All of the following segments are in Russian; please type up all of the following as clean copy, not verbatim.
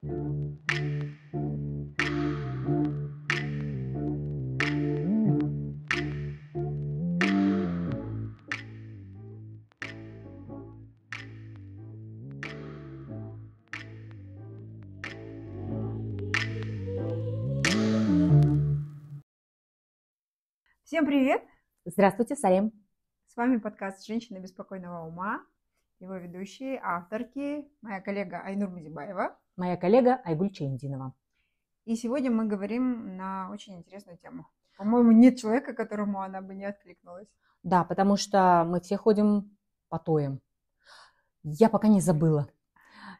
Всем привет! Здравствуйте, Салем. С вами подкаст «Женщины беспокойного ума». Его ведущие, авторки, моя коллега Айнур Мазибаева. Моя коллега Айгуль Чаиндинова. И сегодня мы говорим на очень интересную тему. По-моему, нет человека, которому она бы не откликнулась. Да, потому что мы все ходим потоем. Я пока не забыла.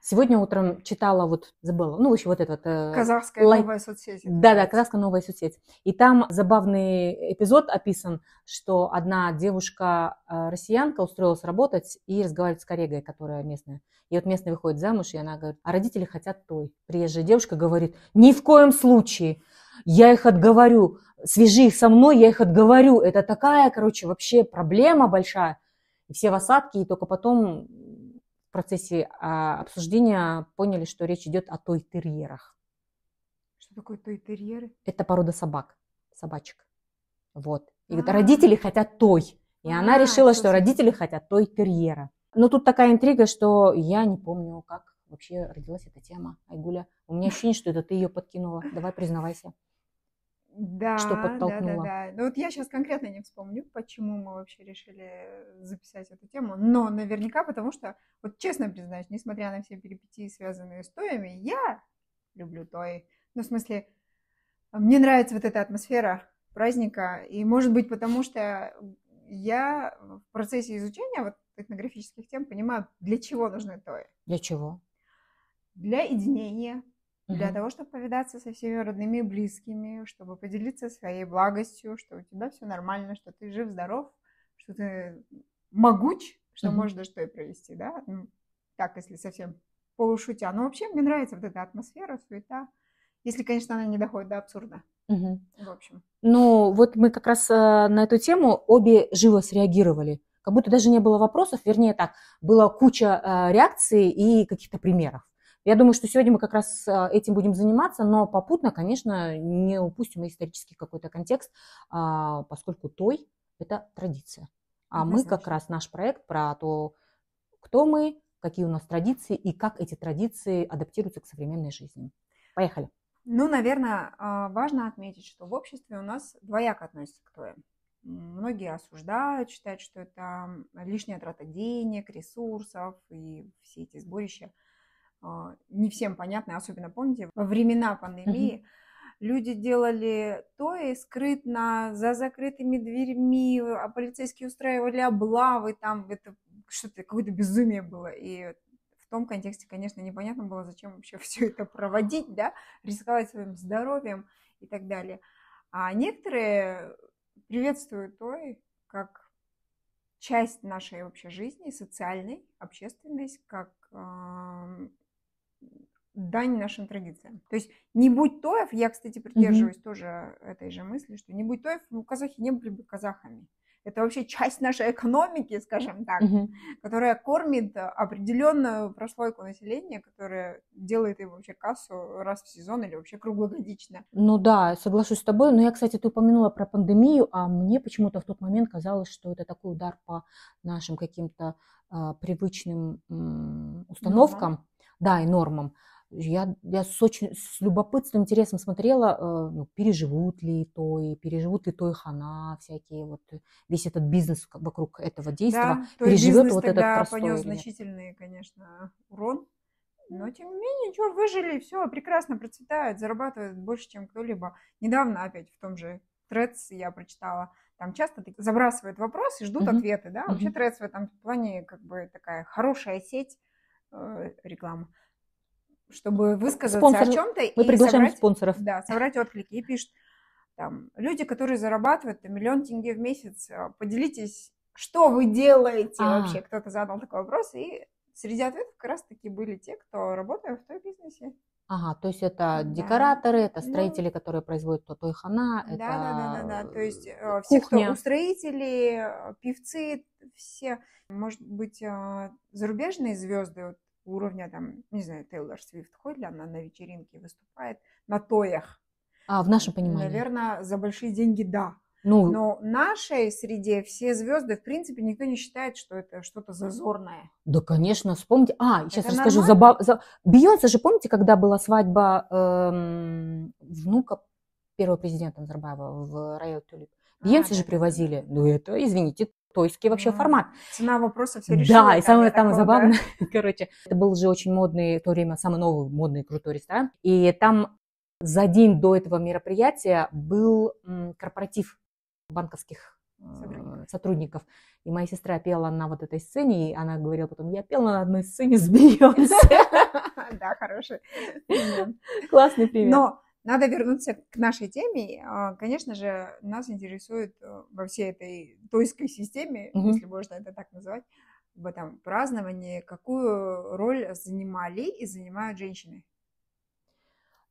Сегодня утром читала, забыла, еще вот этот... Казахская новая соцсеть. Да, казахская новая соцсеть. И там забавный эпизод описан, что одна девушка, россиянка, устроилась работать и разговаривать с коллегой, которая местная. И вот местная выходит замуж, и она говорит, а родители хотят той. Приезжая девушка говорит, ни в коем случае, я их отговорю, свяжи их со мной, я их отговорю. Это такая, вообще проблема большая. И все в осадке, и только потом... В процессе обсуждения поняли, что речь идет о той-терьерах. Что такое той-терьеры? Это порода собачек. Вот. И родители хотят той. И она решила, что родители хотят той-терьера. Но тут такая интрига, что я не помню, как вообще родилась эта тема, Айгуля. У меня ощущение, что это ты ее подкинула. Давай, признавайся. Да, что подтолкнуло. Да. Ну вот я сейчас конкретно не вспомню, почему мы вообще решили записать эту тему, но наверняка потому что, вот честно признаюсь, несмотря на все перипетии, связанные с тоями, я люблю той. Ну, в смысле, мне нравится вот эта атмосфера праздника, и может быть потому что я в процессе изучения вот этнографических тем понимаю, для чего нужны тои. Для чего? Для единения. Для того, чтобы повидаться со всеми родными и близкими, чтобы поделиться своей благостью, что у тебя все нормально, что ты жив-здоров, что ты могуч, что можешь даже что и провести, да? Ну, так, если совсем полушутя. Но вообще мне нравится вот эта атмосфера, суета, если, конечно, она не доходит до абсурда. В общем. Ну, вот мы как раз на эту тему обе живо среагировали. Как будто даже не было вопросов, вернее так, была куча реакций и каких-то примеров. Я думаю, что сегодня мы как раз этим будем заниматься, но попутно, конечно, не упустим исторический какой-то контекст, поскольку той – это традиция. А мы как раз наш проект про то, кто мы, какие у нас традиции и как эти традиции адаптируются к современной жизни. Поехали. Ну, наверное, важно отметить, что в обществе у нас двояко относятся к тоям. Многие осуждают, считают, что это лишняя трата денег, ресурсов и все эти сборища не всем понятны, особенно помните, во времена пандемии люди делали тои скрытно, за закрытыми дверьми, а полицейские устраивали облавы, там это что-то, какое-то безумие было. И в том контексте, конечно, непонятно было, зачем вообще все это проводить, да, рисковать своим здоровьем и так далее. А некоторые приветствуют той как часть нашей вообще жизни, социальной, общественной, как дань нашим традициям. То есть не будь тоев, я, кстати, придерживаюсь тоже этой же мысли, что не будь тоев, казахи не были бы казахами. Это вообще часть нашей экономики, скажем так, которая кормит определенную прослойку населения, которая делает им вообще кассу раз в сезон или вообще круглогодично. Ну да, соглашусь с тобой. Но я, кстати, ты упомянула про пандемию, а мне почему-то в тот момент казалось, что это такой удар по нашим каким-то привычным установкам, да, и нормам. Я с любопытством, интересом смотрела, переживут ли той хана, всякие весь этот бизнес вокруг этого действия, да, переживет вот этот простой. Понес значительный, конечно, урон, но тем не менее, ничего, выжили, все прекрасно процветают, зарабатывают больше, чем кто-либо. Недавно опять в том же Threads я прочитала, там часто забрасывают вопросы и ждут ответы, да, вообще Threads в этом плане как бы такая хорошая сеть рекламы, чтобы высказаться о чем-то мы и приглашаем спонсоров. Да, собрать отклики. И пишут там люди, которые зарабатывают 1 000 000 тенге в месяц, поделитесь, что вы делаете вообще. Кто-то задал такой вопрос, и среди ответов как раз таки были те, кто работает в той бизнесе. Ага, то есть это декораторы, это строители, которые производят той хана, это Да. То есть кухня. все, кто устроители, певцы, все, может быть, зарубежные звезды, уровня, там, не знаю, Тейлор Свифт ходит ли она на вечеринке, выступает на тоях. В нашем понимании. Наверное, за большие деньги, да. Ну, Но в нашей среде все звезды, в принципе, никто не считает, что это что-то зазорное. да, конечно, вспомните. Сейчас Это расскажу. Бейонсе же, помните, когда была свадьба внука первого президента Назарбаева в Royal Tulip? Бейонсе же привозили. Ну, это, извините, тойский вообще формат. Цена вопроса все решила. Да, и самое там забавное, короче, это был же очень модный, в то время самый новый модный крутой ресторан. И там за день до этого мероприятия был корпоратив банковских сотрудников. И моя сестра пела на вот этой сцене, и она говорила потом, я пела на одной сцене с Бейонсе. Да, хороший пример. Классный пример. Но надо вернуться к нашей теме. Конечно же, нас интересует во всей этой тойской системе, если можно это так назвать, в этом праздновании, какую роль занимали и занимают женщины.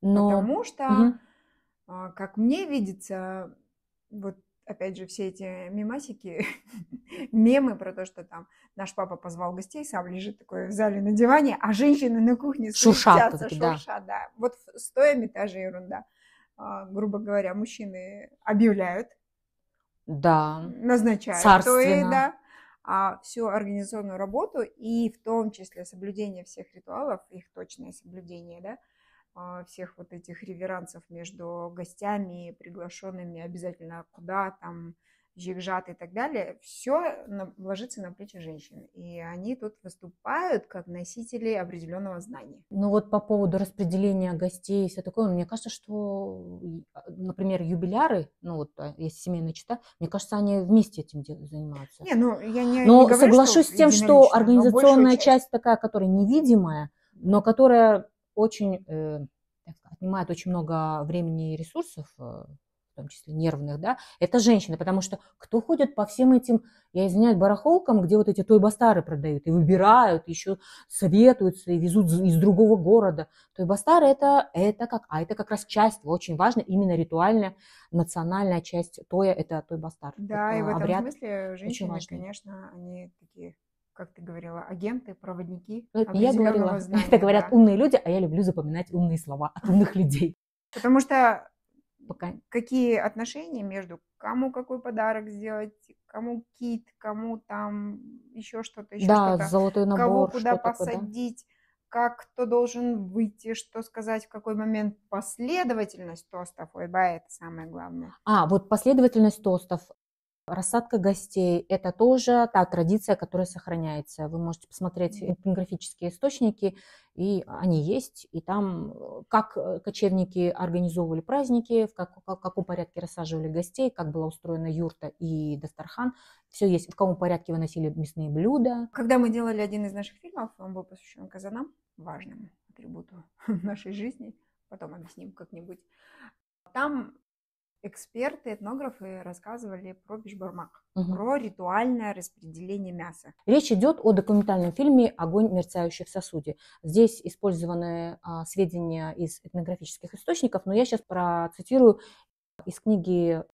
Потому что, как мне видится, вот опять же, все эти мемасики, мемы про то, что там наш папа позвал гостей, сам лежит такой в зале на диване, а женщины на кухне шуршат, да. Вот стоями та же ерунда. Грубо говоря, мужчины объявляют, назначают, всю организационную работу и в том числе соблюдение всех ритуалов, их точное соблюдение, да, всех вот этих реверансов между гостями, приглашенными, обязательно куда там, жигжат и так далее, все ложится на плечи женщин. И они тут выступают как носители определенного знания. Ну вот по поводу распределения гостей и все такое, мне кажется, что, например, юбиляры, ну вот если семейная чета, мне кажется, они вместе этим занимаются. Но говорю, соглашусь с тем, что организационная часть такая, которая невидимая, но которая очень отнимает очень много времени и ресурсов, в том числе нервных, да, это женщины, потому что кто ходит по всем этим, я извиняюсь, барахолкам, где вот эти тойбастары продают, и выбирают, еще советуются, и везут из другого города. Тойбастары это как раз часть, очень важная, именно ритуальная, национальная часть тоя, это тойбастар. Да, это и в этом обряд смысле женщины, конечно, они такие, как ты говорила, агенты, проводники определенного знания. Это говорят умные люди, а я люблю запоминать умные слова от умных людей. Потому что какие отношения между кому какой подарок сделать, кому кит, кому там еще что-то, золотой набор, кого куда посадить, как кто должен выйти, что сказать, в какой момент, последовательность тостов, это самое главное. Вот последовательность тостов. Рассадка гостей – это тоже та традиция, которая сохраняется. Вы можете посмотреть этнографические источники, и они есть. И там, как кочевники организовывали праздники, в каком порядке рассаживали гостей, как была устроена юрта и дастархан. Все есть. В каком порядке выносили мясные блюда. Когда мы делали один из наших фильмов, он был посвящен казанам, важному атрибуту нашей жизни. Потом объясним как-нибудь. Там эксперты, этнографы рассказывали про бишбармак, про ритуальное распределение мяса. Речь идет о документальном фильме «Огонь, мерцающий в сосуде». Здесь использованы сведения из этнографических источников, но я сейчас процитирую из книги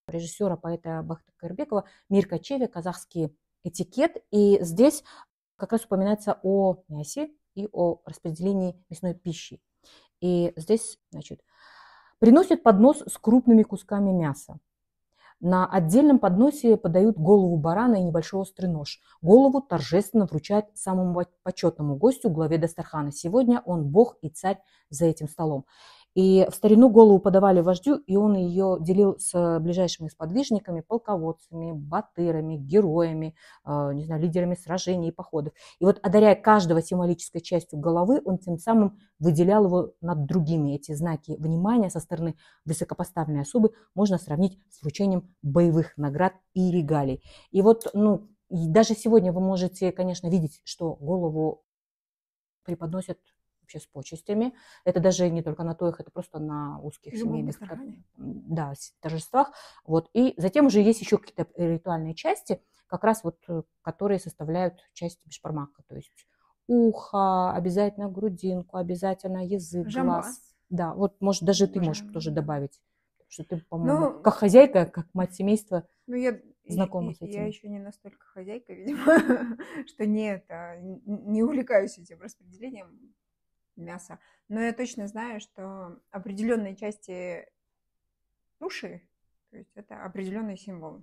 режиссера, поэта Бахта Кайырбекова «Мир кочевья. Казахский этикет». И здесь как раз упоминается о мясе и о распределении мясной пищи. И здесь, приносят поднос с крупными кусками мяса. На отдельном подносе подают голову барана и небольшой острый нож. Голову торжественно вручают самому почетному гостю, главе дастархана. Сегодня он бог и царь за этим столом. И в старину голову подавали вождю, и он ее делил с ближайшими сподвижниками, полководцами, батырами, героями, лидерами сражений и походов. И вот, одаряя каждого символической частью головы, он тем самым выделял его над другими. Эти знаки внимания со стороны высокопоставленной особы можно сравнить с вручением боевых наград и регалий. И вот, даже сегодня вы можете, конечно, видеть, что голову преподносят вообще с почестями. Это даже не только на тоях, это просто на узких семейных торжествах. И затем уже есть еще какие-то ритуальные части, как раз которые составляют часть бишбармака. То есть ухо, обязательно грудинку, обязательно язык, глаз. Да, может, даже ты можешь тоже добавить. Что ты, по-моему, как хозяйка, как мать семейства. Я знакома с Я этим. еще не настолько хозяйка, видимо, что не увлекаюсь этим распределением мяса. Но я точно знаю, что определенные части туши, то есть это определенные символы.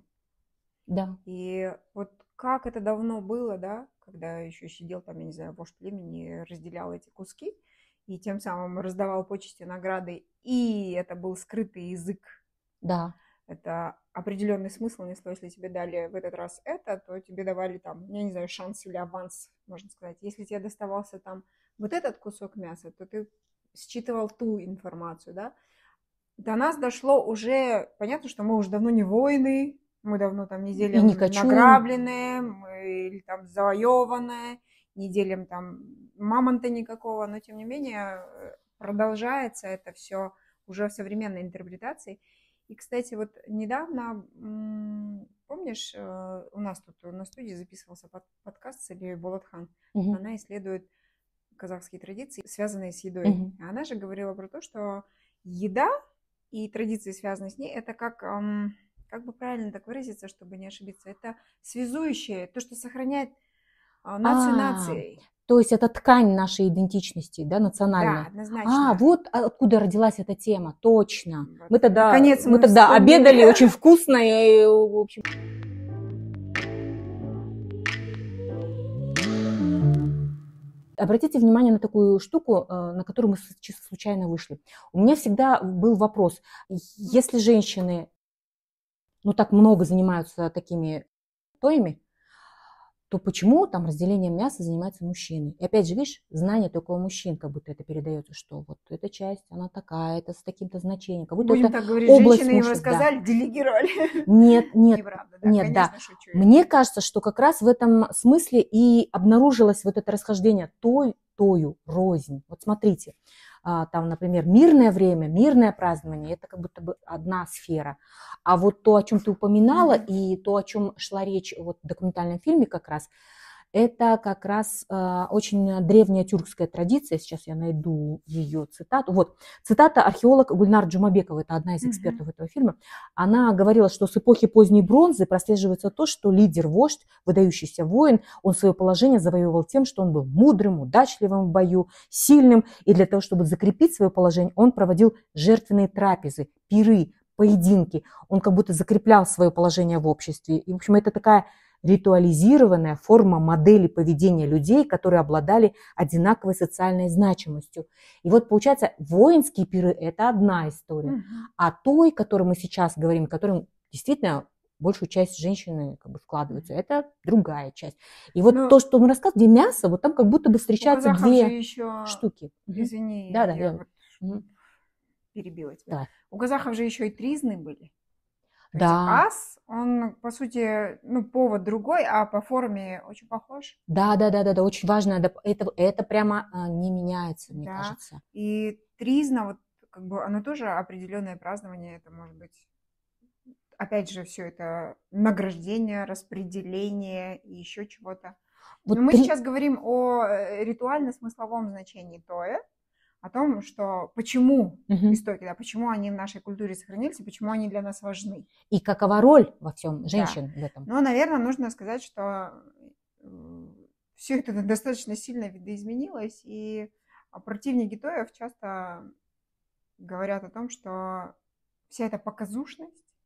Да. И вот как это давно было, да, когда еще сидел там, я не знаю, вождь племени, разделял эти куски и тем самым раздавал почести, награды, и это был скрытый язык. Да. Это определенный смысл несло. Если тебе дали в этот раз это, то тебе давали там, я не знаю, шанс или аванс, можно сказать. Если тебе доставался там вот этот кусок мяса, то ты считывал ту информацию, да. До нас дошло уже, понятно, что мы уже давно не воины, мы давно там не И делим не хочу. награбленное, или там завоеванное, не делим там мамонта никакого, но тем не менее продолжается это все уже в современной интерпретации. И, кстати, вот недавно, помнишь, у нас тут на студии записывался подкаст с Ильей Болотхан. Мгм. Она исследует казахские традиции, связанные с едой. Мгм. Она же говорила про то, что еда и традиции, связанные с ней, это как бы правильно так выразиться, чтобы не ошибиться, это связующее, то, что сохраняет нацию нацией. То есть это ткань нашей идентичности, да, Да, национальной. однозначно. Вот откуда родилась эта тема, точно. Вот. Мы тогда Наконец мы вспомнили. обедали очень вкусно, и, в общем. Обратите внимание на такую штуку, на которую мы чисто случайно вышли. У меня всегда был вопрос, если женщины, так много занимаются такими тоями, то почему там разделением мяса занимаются мужчины? И опять же, видишь, знание только у мужчин, как будто это передается, что вот эта часть, она такая, это с таким-то значением. Как будто Будем это так говорить, область женщины им мужчин, рассказали, делегировали. Нет, Неправда, да, нет, конечно, да. шучу. Мне кажется, что как раз в этом смысле и обнаружилось вот это расхождение тою, рознь. Вот смотрите, там, например, мирное время, мирное празднование, это как будто бы одна сфера. А вот то, о чем ты упоминала, и то, о чем шла речь вот в документальном фильме как раз, это как раз очень древняя тюркская традиция. Сейчас я найду ее цитату. Вот, цитата археолог Гульнар Джумабекова, это одна из экспертов этого фильма. Она говорила, что с эпохи поздней бронзы прослеживается то, что лидер-вождь, выдающийся воин, он свое положение завоевывал тем, что он был мудрым, удачливым в бою, сильным. И для того, чтобы закрепить свое положение, он проводил жертвенные трапезы, пиры, поединки. Он как будто закреплял свое положение в обществе. И, в общем, это такая ритуализированная форма модели поведения людей, которые обладали одинаковой социальной значимостью. И вот получается, воинские пиры – это одна история. А той, о которой мы сейчас говорим, которым действительно большую часть женщины как бы вкладываются, это другая часть. И вот то, что мы рассказывали, где мясо, вот там как будто бы встречаются две штуки. Извини, Да, я перебила тебя. Да. У казахов же еще и тризны были. То Да. есть ас, он, по сути, повод другой, а по форме очень похож. Да, очень важно. Это прямо не меняется, мне кажется. И тризна, вот как бы оно тоже определенное празднование, это может быть, опять же, все это награждение, распределение и еще чего-то. Вот Но мы сейчас говорим о ритуально-смысловом значении тоя, о том, что почему истоки, да, почему они в нашей культуре сохранились и почему они для нас важны. И какова роль во всем женщин в этом? Но, наверное, нужно сказать, что все это достаточно сильно видоизменилось, и противники тоев часто говорят о том, что вся эта показушность,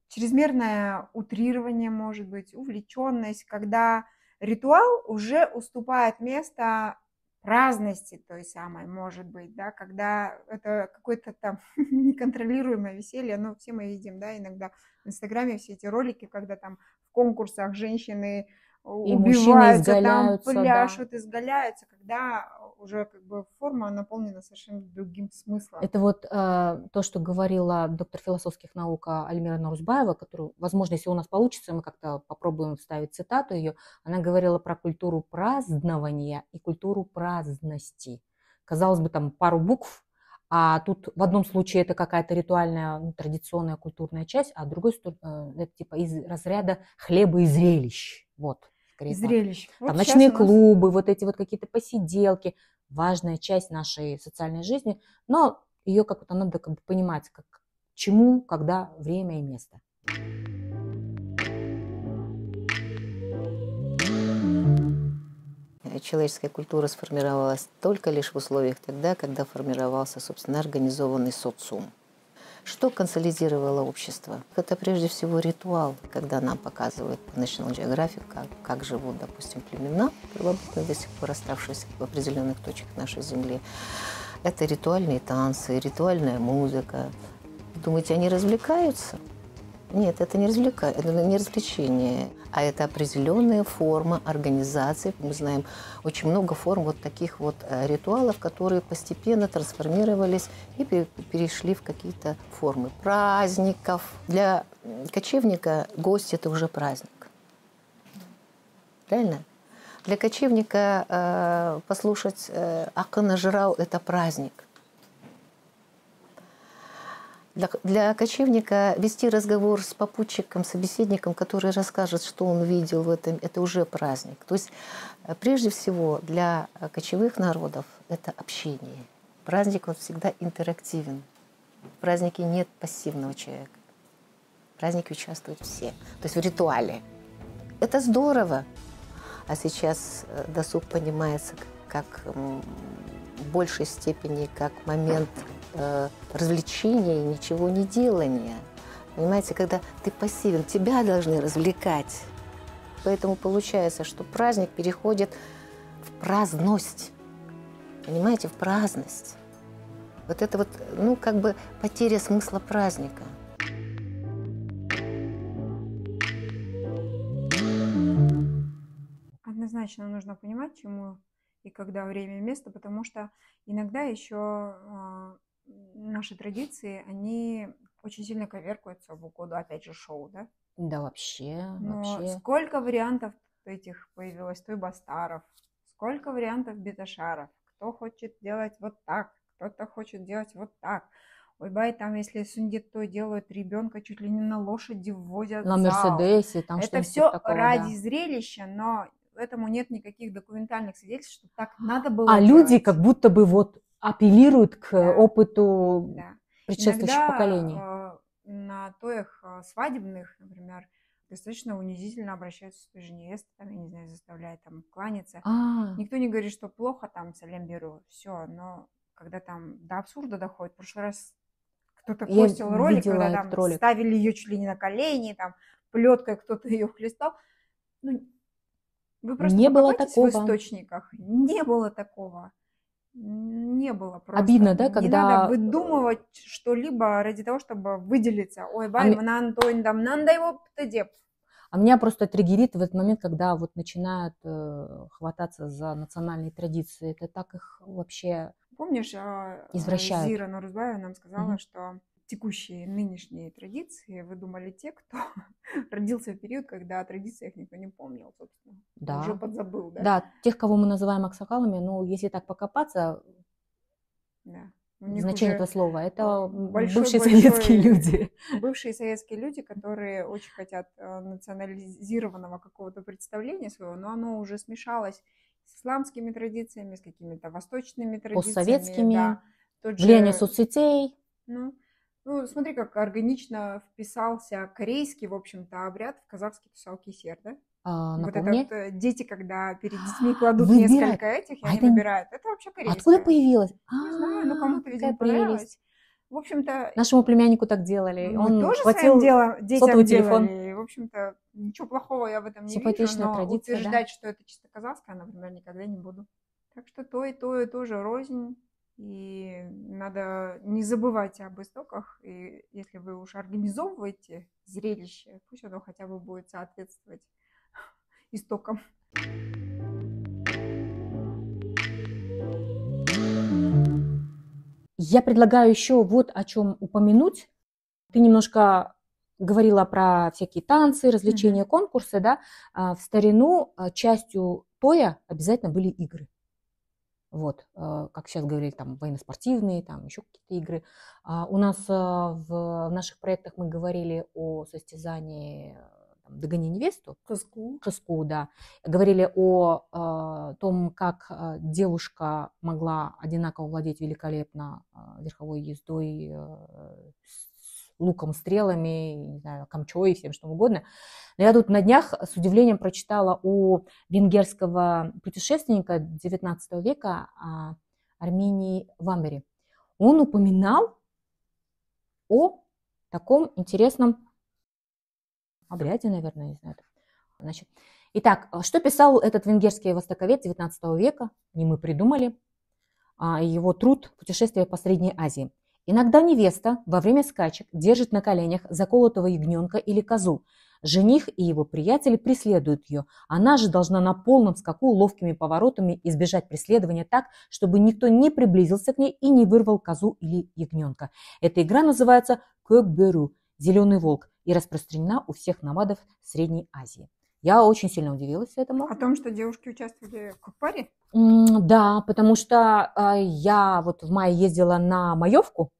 чрезмерное утрирование, может быть, увлеченность, когда ритуал уже уступает место праздности той самой, может быть, да, когда это какое-то там неконтролируемое веселье, но все мы видим, да, иногда в Инстаграме все эти ролики, когда там в конкурсах женщины и убиваются, там пляшут, изгаляются, когда уже как бы форма наполнена совершенно другим смыслом. Это вот то, что говорила доктор философских наук Альмира Нарузбаева, которую, возможно, если у нас получится, мы как-то попробуем вставить цитату ее. Она говорила про культуру празднования и культуру праздности. Казалось бы, там пару букв, а тут в одном случае это какая-то ритуальная, традиционная культурная часть, а в другой это типа из разряда хлеба и зрелищ. Вот. Зрелищ. Там ночные клубы, вот эти вот какие-то посиделки. Важная часть нашей социальной жизни, но ее как-то надо как бы понимать, как чему, когда, время и место. Человеческая культура сформировалась только лишь в условиях тогда, когда формировался, собственно, организованный социум. Что консолидировало общество? Это прежде всего ритуал, когда нам показывают по National Geographic, как живут, допустим, племена, первобытные, до сих пор оставшиеся в определенных точках нашей Земли. Это ритуальные танцы, ритуальная музыка. Думаете, они развлекаются? Нет, это не развлечение, а это определенная форма организации. Мы знаем очень много форм вот таких вот ритуалов, которые постепенно трансформировались и перешли в какие-то формы праздников. Для кочевника гость – это уже праздник. Правильно? Для кочевника послушать Акына Жырау – это праздник. Для кочевника вести разговор с попутчиком, собеседником, который расскажет, что он видел в этом, это уже праздник. То есть, прежде всего, для кочевых народов это общение. Праздник, он всегда интерактивен. В празднике нет пассивного человека. В празднике участвуют все. То есть в ритуале. Это здорово. А сейчас досуг понимается как в большей степени как момент развлечения и ничего не делания. Понимаете, когда ты пассивен, тебя должны развлекать. Поэтому получается, что праздник переходит в праздность. Понимаете, в праздность. Вот это вот, ну, как бы потеря смысла праздника. Однозначно нужно понимать, чему и когда время и место, потому что иногда еще наши традиции, они очень сильно коверкуются в угоду, опять же, шоу, да? Да, вообще, Но вообще. сколько вариантов этих появилось, туйбастаров, сколько вариантов биташаров, кто хочет делать вот так, кто-то хочет делать вот так. Ой, бай, там, если сундит, то делают ребенка чуть ли не на лошади ввозят На в зал. Мерседесе, там Это что-нибудь все такого, ради да. зрелища, но этому нет никаких документальных свидетельств, что так надо было А делать. люди как будто бы вот апеллируют к Да. опыту Да. предшествующих поколений. Иногда на тоях свадебных, например, достаточно унизительно обращаются с той же невестой, там, я не знаю, заставляют там кланяться. Никто не говорит, что плохо, там, салям беру, все, но когда там до абсурда доходит, в прошлый раз кто-то постил ролик, когда там ролик. ставили ее чуть ли не на колени, там, плеткой кто-то ее хлестал. Ну, вы просто Не было покопайтесь такого. в источниках. Не было такого. Не было просто. Обидно, да, Не когда... надо выдумывать что-либо ради того, чтобы выделиться. Ой, бай, нанда его птедеп. А меня просто триггерит в этот момент, когда вот начинают хвататься за национальные традиции. Это так их вообще Помнишь, извращают. Зира Нурузбаева нам сказала, что текущие, нынешние традиции выдумали те, кто родился в период, когда о традициях никто не помнил, собственно. Да. Уже подзабыл, да? Да, тех, кого мы называем аксакалами, ну, если так покопаться, да. значение этого слова, это бывшие советские люди. Бывшие советские люди, которые очень хотят национализированного какого-то представления своего, но оно уже смешалось с исламскими традициями, с какими-то восточными традициями. Постсоветскими, да. влияние соцсетей. Ну, смотри, как органично вписался корейский, в общем-то, обряд в казахский тусалки-сер, да? Напомни. Вот это дети, когда перед детьми кладут несколько этих, и они выбирают. Это вообще корейское. Откуда появилось? Не знаю, ну кому-то, видимо, понравилось. В общем-то... Нашему племяннику так делали. Он тоже хватил детям телефон. делали. В общем-то, ничего плохого я в этом не Симпатичная вижу, но традиция, утверждать, да? что это чисто казахское, например, никогда не буду. Так что то и тоже рознь. И надо не забывать об истоках. И если вы уж организовываете зрелище, пусть оно хотя бы будет соответствовать истокам. Я предлагаю еще вот о чем упомянуть. Ты немножко говорила про всякие танцы, развлечения, конкурсы, да? В старину частью тоя обязательно были игры. Вот, как сейчас говорили, там военно-спортивные, там еще какие-то игры. У нас в наших проектах мы говорили о состязании «Догони невесту». Хыску, да. Говорили о том, как девушка могла одинаково владеть великолепно верховой ездой луком, стрелами, не знаю, камчой и всем что угодно. Но я тут на днях с удивлением прочитала у венгерского путешественника XIX века Армении Вамбери. Он упоминал о таком интересном обряде, наверное, не знаю. Значит, итак, что писал этот венгерский востоковед XIX века, не мы придумали, его труд «Путешествие по Средней Азии». Иногда невеста во время скачек держит на коленях заколотого ягненка или козу. Жених и его приятели преследуют ее. Она же должна на полном скаку ловкими поворотами избежать преследования так, чтобы никто не приблизился к ней и не вырвал козу или ягненка. Эта игра называется «Көкбөрү» – «Зеленый волк» и распространена у всех номадов Средней Азии. Я очень сильно удивилась этому. О том, что девушки участвовали в кокпаре? Да, потому что я вот в мае ездила на маевку,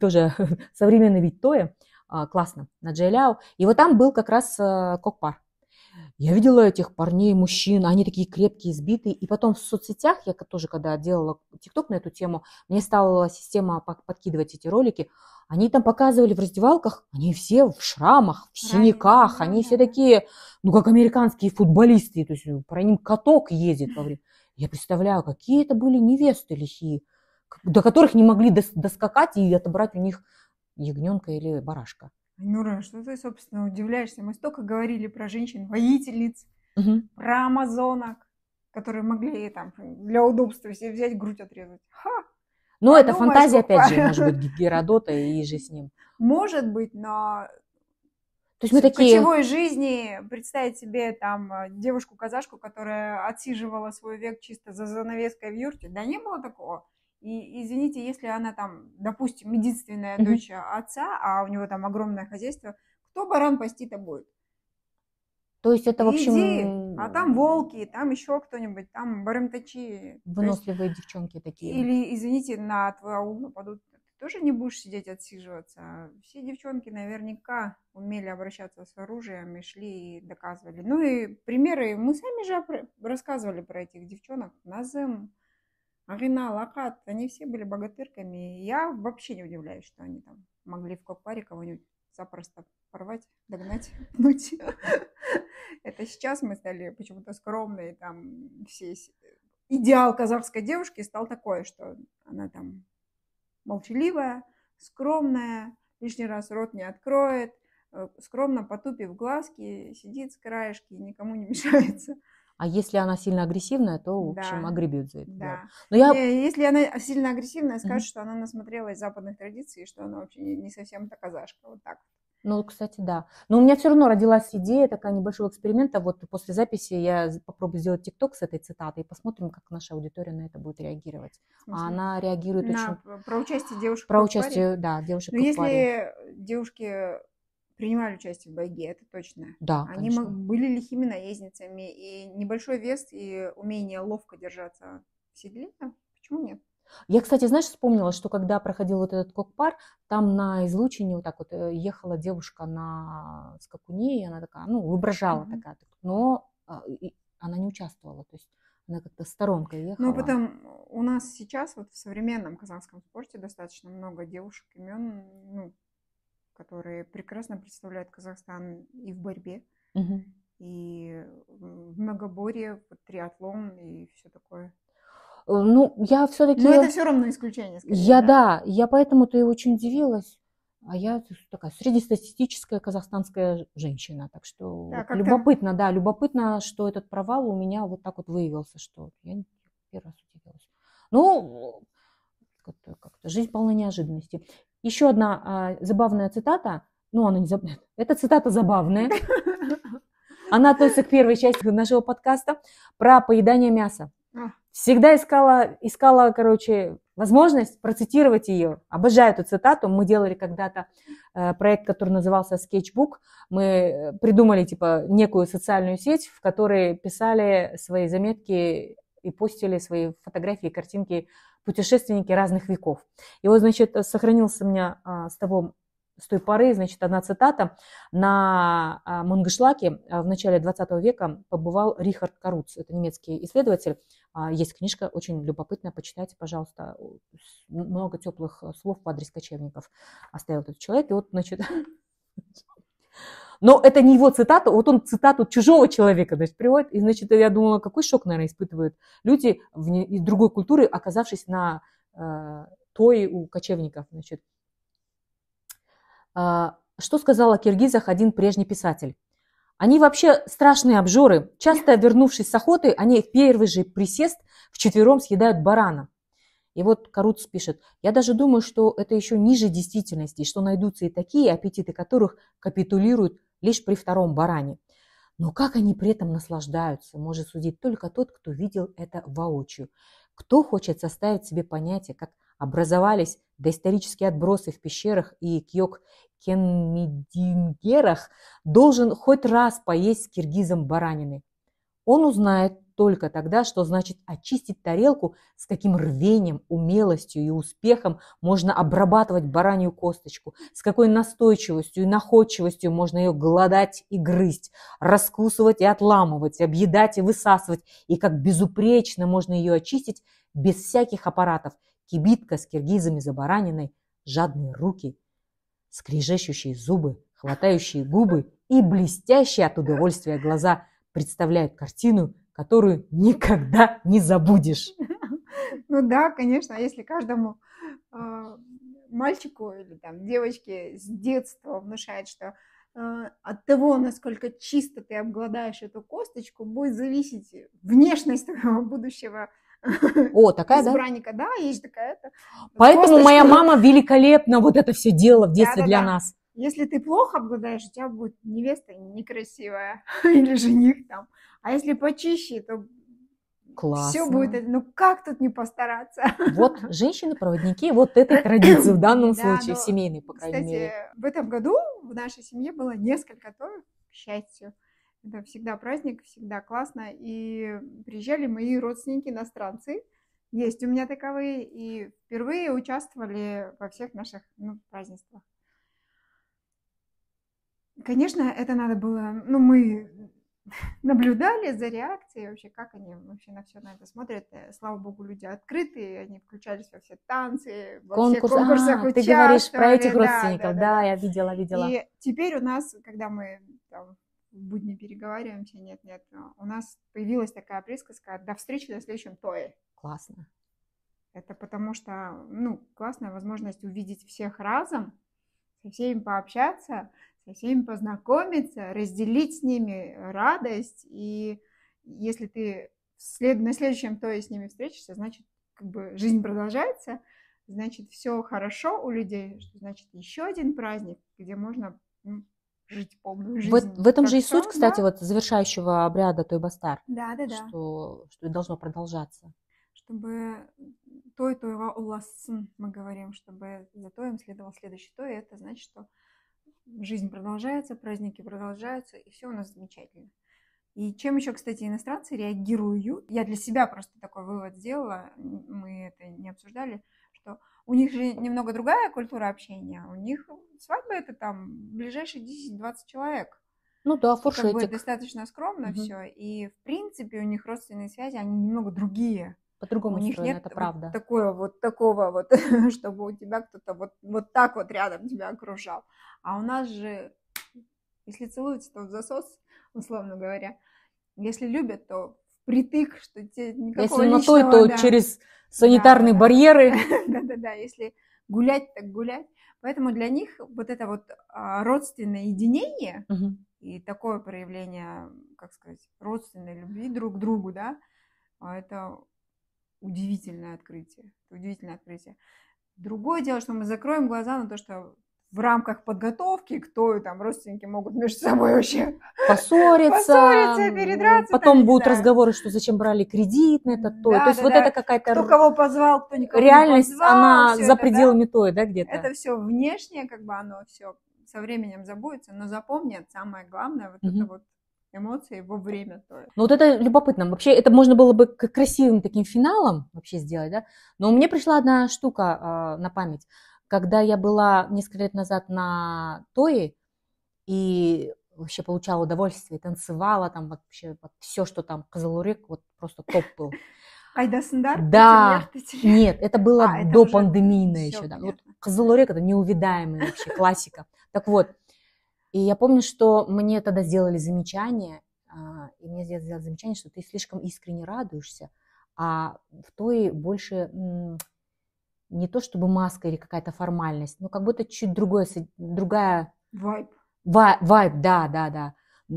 тоже современный вид тоя, классно, на Джайляу, и вот там был как раз кокпар. Я видела этих парней, мужчин, они такие крепкие, сбитые, и потом в соцсетях, я тоже когда делала тикток на эту тему, мне стала система подкидывать эти ролики, они там показывали в раздевалках, они все в шрамах, в синяках, они все такие, ну, как американские футболисты, то есть про ним каток ездит во время. Я представляю, какие это были невесты лихие, до которых не могли доскакать и отобрать у них ягненка или барашка. Нура, что ты, собственно, удивляешься? Мы столько говорили про женщин-воительниц, про амазонок, которые могли там для удобства себе взять грудь отрезать. Ха! Ну, это фантазия, опять же, может быть, Геродота и же с ним. Может быть, но то есть мы в такие... кочевой жизни представить себе там девушку-казашку, которая отсиживала свой век чисто за занавеской в юрте, да не было такого. И извините, если она там, допустим, единственная дочь отца, а у него там огромное хозяйство, кто баран пасти-то будет? То есть это, в общем... Иди, а там волки, там еще кто-нибудь, там барымтачи. Выносливые девчонки такие. Или, извините, на твой аул нападут. Ты тоже не будешь сидеть отсиживаться. Все девчонки наверняка умели обращаться с оружием и шли и доказывали. Ну и примеры, мы сами же рассказывали про этих девчонок. Назым, Арина, Лакат, они все были богатырками. И я вообще не удивляюсь, что они там могли в кокпаре кого-нибудь запросто порвать, догнать, пнуть. Это сейчас мы стали почему-то скромные, там все... Идеал казахской девушки стал такой, что она там молчаливая, скромная, лишний раз рот не откроет, скромно потупив глазки, сидит с краешки, никому не мешается. А если она сильно агрессивная, то, в общем, огребет за это. Да. Но я... Если она сильно агрессивная, скажет, что она насмотрелась западных традиций, что она вообще не совсем-то казашка. Вот так. Ну, кстати, да. Но у меня все равно родилась идея такая небольшого эксперимента. Вот после записи я попробую сделать тикток с этой цитатой и посмотрим, как наша аудитория на это будет реагировать. А она реагирует очень... Про участие девушек про участие, да, девушек в кокпаре. Если девушки принимали участие в бойге, это точно. Да, они были лихими наездницами, и небольшой вес, и умение ловко держаться в седле, почему нет? Я, кстати, знаешь, вспомнила, что когда проходил вот этот кокпар, там на излучине вот так вот ехала девушка на скакуне, и она такая, ну, воображала такая, но она не участвовала, то есть она как-то сторонкой ехала. Ну, потом у нас сейчас вот в современном казахском спорте достаточно много девушек, имен, ну, которые прекрасно представляют Казахстан и в борьбе, и в многоборье, в триатлон и все такое. Ну, я все-таки... Но это все равно исключение, скорее. Я поэтому-то и очень удивилась. А я такая среднестатистическая казахстанская женщина. Так что да, вот любопытно, да, любопытно, что этот провал у меня вот так вот выявился, что я первый раз удивилась. Ну, как-то жизнь полна неожиданностей. Еще одна забавная цитата. Ну, она не забавная. Эта цитата забавная. Она относится к первой части нашего подкаста про поедание мяса. Всегда искала, короче, возможность процитировать ее. Обожаю эту цитату. Мы делали когда-то проект, который назывался Sketchbook. Мы придумали, типа, некую социальную сеть, в которой писали свои заметки и постили свои фотографии, картинки путешественники разных веков. И вот, значит, сохранился у меня с с той поры, значит, одна цитата. На Мангышлаке в начале 20 века побывал Рихард Каруц, это немецкий исследователь. Есть книжка, очень любопытная, почитайте, пожалуйста. Много теплых слов в адрес кочевников оставил этот человек. И вот, значит, но это не его цитата, вот он цитату чужого человека, значит, приводит. И, значит, я думала, какой шок, наверное, испытывают люди из другой культуры, оказавшись на той у кочевников, значит. Что сказал о киргизах один прежний писатель? Они вообще страшные обжоры. Часто, вернувшись с охоты, они в первый же присест вчетвером съедают барана. И вот Каруц пишет: я даже думаю, что это еще ниже действительности, что найдутся и такие, аппетиты которых капитулируют лишь при втором баране. Но как они при этом наслаждаются, может судить только тот, кто видел это воочию. Кто хочет составить себе понятие, как образовались доисторические отбросы в пещерах и кьёк-кенмидингерах, должен хоть раз поесть с киргизом баранины. Он узнает только тогда, что значит очистить тарелку, с каким рвением, умелостью и успехом можно обрабатывать баранью косточку, с какой настойчивостью и находчивостью можно ее глодать и грызть, раскусывать и отламывать, объедать и высасывать, и как безупречно можно ее очистить без всяких аппаратов. Кибитка с киргизами за бараниной, жадные руки, скрежещущие зубы, хватающие губы и блестящие от удовольствия глаза представляют картину, которую никогда не забудешь. Ну да, конечно, если каждому мальчику или там девочке с детства внушает, что от того, насколько чисто ты обгладаешь эту косточку, будет зависеть внешность твоего будущего такая, избранника. Да, есть такая-то. Поэтому косточка. моя мама великолепно вот это все делала в детстве для нас. Если ты плохо обгладаешь, у тебя будет невеста некрасивая или жених там. А если почище, то все будет. Ну как тут не постараться? Вот женщины-проводники вот этой традиции в данном случае, семейной, по крайней мере. Кстати, в этом году в нашей семье было несколько тоев, к счастью. Это всегда праздник, всегда классно. И приезжали мои родственники-иностранцы. Есть у меня таковые. И впервые участвовали во всех наших празднествах. Конечно, это надо было... мы наблюдали за реакцией вообще, как они вообще на все на это смотрят. Слава богу, люди открытые, они включались во все танцы, во все конкурсах участвовали. Ты говоришь про этих родственников, да, я видела. И теперь у нас, когда мы там в будни переговариваемся, нет, у нас появилась такая присказка: до встречи на следующем тое. Классно. Это потому что, классная возможность увидеть всех разом, со всеми пообщаться, со всеми познакомиться, разделить с ними радость. И если ты на следующем тое с ними встретишься, значит, жизнь продолжается, значит, все хорошо у людей, что значит еще один праздник, где можно жить полную жизнь. В этом же и суть, кстати, вот завершающего обряда той-бастар. Да. Что должно продолжаться. Чтобы той-тойга уласын, мы говорим, чтобы за тоем следовал следующий той, это значит, что жизнь продолжается, праздники продолжаются, и все у нас замечательно. И чем еще, кстати, иностранцы реагируют? Я для себя просто такой вывод сделала, мы это не обсуждали, что у них же немного другая культура общения. У них свадьба — это там ближайшие 10-20 человек. Ну да, фуршетик. Достаточно скромно все. И в принципе у них родственные связи, они немного другие. По-другому у них устроено, нет это правда. Такого, чтобы у тебя кто-то вот так вот рядом тебя окружал. А у нас же, если целуются, то в засос, условно говоря. Если любят, то впритык, что тебе никакого личного. Если на то через санитарные барьеры. Да. Если гулять, так гулять. Поэтому для них вот это вот родственное единение и такое проявление, как сказать, родственной любви друг к другу, да, это удивительное открытие. Другое дело, что мы закроем глаза на то, что в рамках подготовки, кто там родственники могут между собой вообще поссориться, передраться. Потом будут разговоры, что зачем брали кредит на этот той. То есть вот это какая-то... Кто кого позвал, кто никого реальность, не позвал. Она за пределами той, да, где-то. Это все внешнее, оно все со временем забудется, но запомнят самое главное, это вот эмоции во время тоя. Ну вот это любопытно. Вообще это можно было бы красивым таким финалом вообще сделать, да? Но мне пришла одна штука на память. когда я была несколько лет назад на Тое и вообще получала удовольствие, танцевала там вообще вот все, что там Кызылорек, вот просто топ был. Қайдасыңдар? Да, Петелер? нет, это было это до уже пандемийное всё еще, да. Вот понятно. Кызылорек это неувидаемый вообще классика. Так вот, и я помню, что мне тогда сделали замечание, и мне сделали замечание, что ты слишком искренне радуешься, а в Тое больше не то чтобы маска или какая-то формальность, но как будто чуть другая... Вайб. Вайб, да.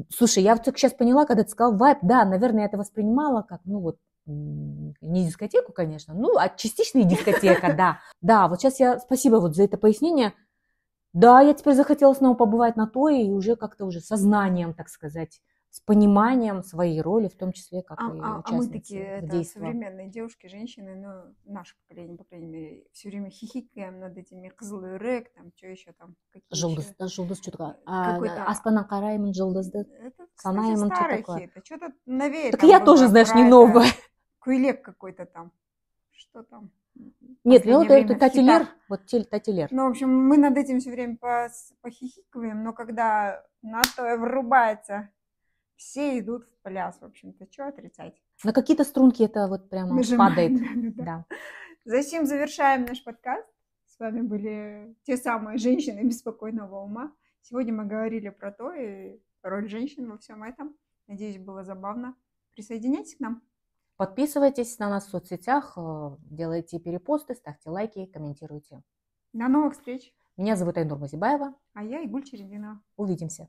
Слушай, я только сейчас поняла, когда ты сказал вайб, да, наверное, я это воспринимала как, ну вот, не дискотеку, конечно, ну, а частично и дискотека, да. Да, вот сейчас спасибо вот за это пояснение. Да, я теперь захотела снова побывать на Тое и уже как-то уже сознанием, так сказать, с пониманием своей роли, в том числе, как и мы участницы такие, в это действии. современные девушки, женщины, ну, наше поколение, по крайней мере, все время хихикаем над этими Кызылорек, там, что еще там, какие Жұлдыз что-то. какой-то... Аспаннан қараймын жұлдызды. Это, кстати, Санаймын, что старый такое? хит, а что-то новее Так там я было тоже, знаешь, про не это. новая. Көйлек какой-то там. Что там? Нет, ну Последнее это время в Тати Лер, хитах. вот Тати Лер. Ну, в общем, мы над этим все время похихикиваем, но когда на то врубается, все идут в пляс, в общем-то, что отрицать? На какие-то струнки это вот прямо падает. Да. Затем завершаем наш подкаст. С вами были те самые женщины беспокойного ума. Сегодня мы говорили про то и роль женщин во всем этом. Надеюсь, было забавно. Присоединяйтесь к нам. Подписывайтесь на нас в соцсетях, делайте перепосты, ставьте лайки, комментируйте. До новых встреч. Меня зовут Айнур Мазибаева. А я Игуль Черединова. Увидимся.